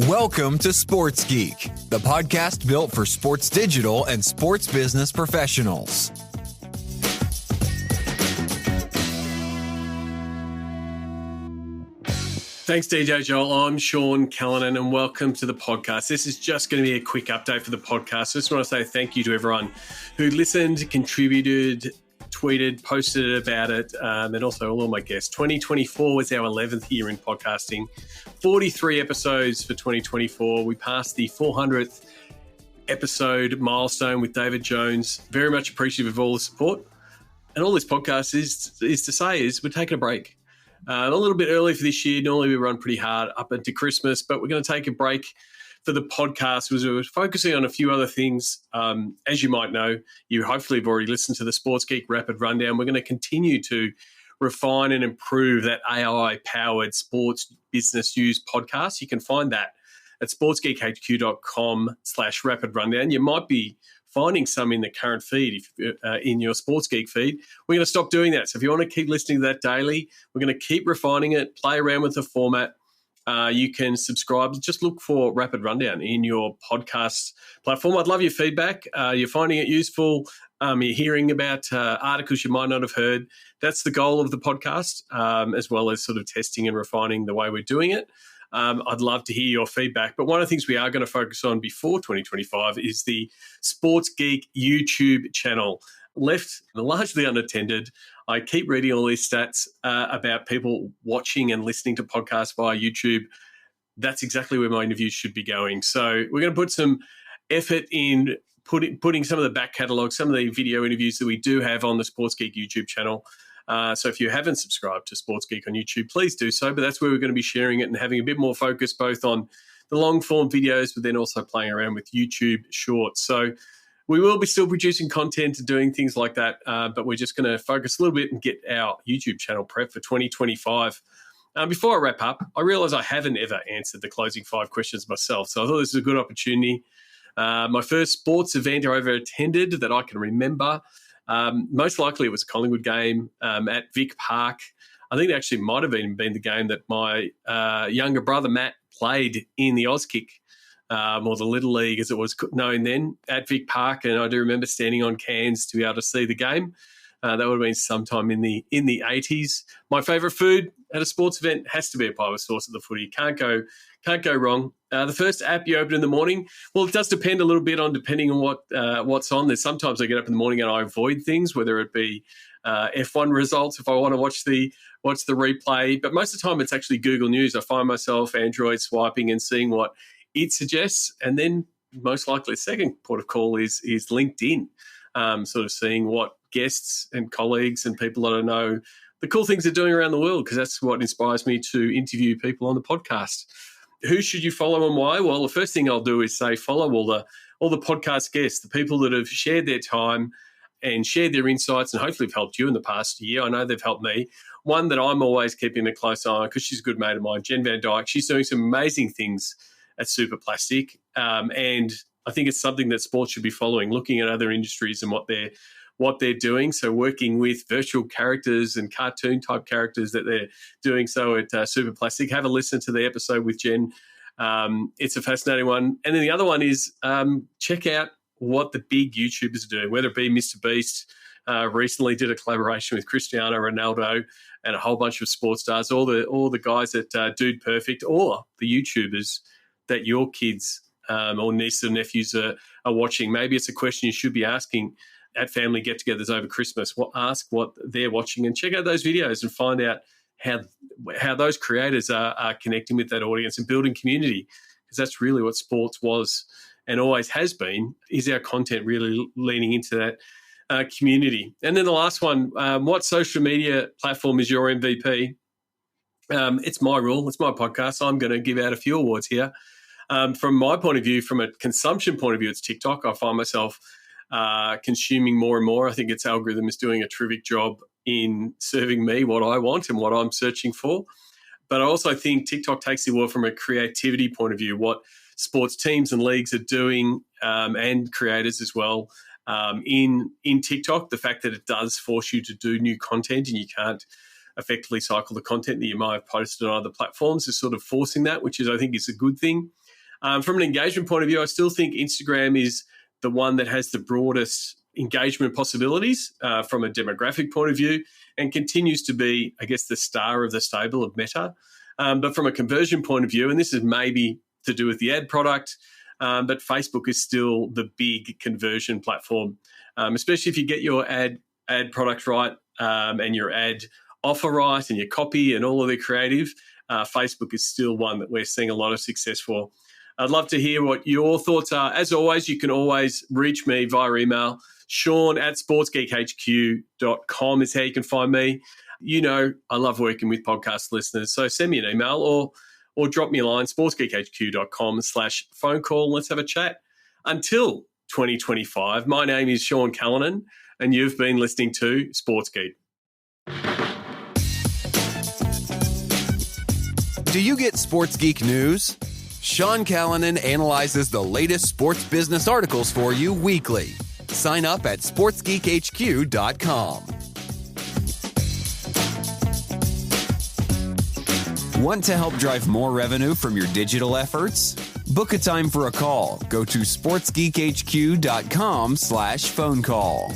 Welcome to Sports Geek, the podcast built for sports digital and sports business professionals. Thanks, DJ Joel. I'm Sean Callanan, and welcome to the podcast. This is just going to be a quick update for the podcast. I just want to say thank you to everyone who listened, contributed, tweeted, posted about it, and also all of my guests. 2024 was our 11th year in podcasting. 43 episodes for 2024. We passed the 400th episode milestone with David Jones. Very much appreciative of all the support. And all this podcast is to say is we're taking a break. A little bit early for this year. Normally we run pretty hard up into Christmas, but we're going to take a break for the podcast because we're focusing on a few other things. As you might know, you hopefully have already listened to the Sports Geek Rapid Rundown. We're going to continue to refine and improve that AI-powered sports business news podcast. You can find that at sportsgeekhq.com/rapid rundown. You might be finding some in the current feed, in your Sports Geek feed. We're going to stop doing that. So if you want to keep listening to that daily, we're going to keep refining it, play around with the format. You can subscribe. Just look for Rapid Rundown in your podcast platform. I'd love your feedback. You're finding it useful. You're hearing about articles you might not have heard. That's the goal of the podcast, as well as sort of testing and refining the way we're doing it. I'd love to hear your feedback. But one of the things we are going to focus on before 2025 is the Sports Geek YouTube channel. Left largely unattended. I keep reading all these stats about people watching and listening to podcasts via YouTube. That's exactly where my interviews should be going. So we're going to put some effort in putting some of the back catalogue, some of the video interviews that we do have on the Sports Geek YouTube channel. So if you haven't subscribed to Sports Geek on YouTube, please do so. But that's where we're going to be sharing it and having a bit more focus both on the long-form videos, but then also playing around with YouTube Shorts. So we will be still producing content and doing things like that, but we're just going to focus a little bit and get our YouTube channel prep for 2025. Before I wrap up, I realise I haven't ever answered the closing 5 questions myself, so I thought this was a good opportunity. My first sports event I ever attended that I can remember, most likely it was a Collingwood game at Vic Park. I think it actually might have even been the game that my younger brother Matt played in the Auskick, or the Little League as it was known then, at Vic Park. And I do remember standing on cans to be able to see the game. That would have been sometime in the 80s. My favourite food at a sports event has to be a pie with sauce at the footy. Can't go wrong. The first app you open in the morning, well, it does depend a little bit on depending on what's on. There's sometimes I get up in the morning and I avoid things, whether it be F1 results if I want to watch the replay. But most of the time it's actually Google News. I find myself Android swiping and seeing what it suggests, and then most likely the second port of call is LinkedIn, sort of seeing what guests and colleagues and people that I know the cool things they're doing around the world, because that's what inspires me to interview people on the podcast. Who should you follow and why? Well, the first thing I'll do is say follow all the podcast guests, the people that have shared their time and shared their insights and hopefully have helped you in the past year. I know they've helped me. One that I'm always keeping a close eye on because she's a good mate of mine, Jen Van Dyke. She's doing some amazing things at Super Plastic, and I think it's something that sports should be following, looking at other industries and what they're doing. So working with virtual characters and cartoon type characters that they're doing so at Super Plastic. Have a listen to the episode with Jen. It's a fascinating one. And then the other one is check out what the big YouTubers are doing, whether it be Mr. Beast, recently did a collaboration with Cristiano Ronaldo and a whole bunch of sports stars, all the guys at Dude Perfect, or the YouTubers that your kids or nieces and nephews are watching. Maybe it's a question you should be asking at family get-togethers over Christmas. Ask what they're watching and check out those videos and find out how those creators are connecting with that audience and building community, because that's really what sports was and always has been, is our content really leaning into that community. And then the last one, what social media platform is your MVP? It's my rule. It's my podcast. I'm going to give out a few awards here. From my point of view, from a consumption point of view, it's TikTok. I find myself consuming more and more. I think its algorithm is doing a terrific job in serving me what I want and what I'm searching for. But I also think TikTok takes the award from a creativity point of view, what sports teams and leagues are doing, and creators as well, in TikTok. The fact that it does force you to do new content and you can't effectively cycle the content that you might have posted on other platforms, is sort of forcing that, which I think is a good thing. From an engagement point of view, I still think Instagram is the one that has the broadest engagement possibilities from a demographic point of view, and continues to be, I guess, the star of the stable of Meta. But from a conversion point of view, and this is maybe to do with the ad product, but Facebook is still the big conversion platform, especially if you get your ad product right and your ad offer right and your copy and all of the creative. Facebook is still one that we're seeing a lot of success for. I'd love to hear what your thoughts are. As always, you can always reach me via email. Sean@sportsgeekhq.com is how you can find me. You know, I love working with podcast listeners, so send me an email or drop me a line, sportsgeekhq.com/phone call. Let's have a chat. Until 2025, my name is Sean Callanan, and you've been listening to Sports Geek. Do you get Sports Geek news? Sean Callanan analyzes the latest sports business articles for you weekly. Sign up at sportsgeekhq.com. Want to help drive more revenue from your digital efforts? Book a time for a call. Go to sportsgeekhq.com/phone call.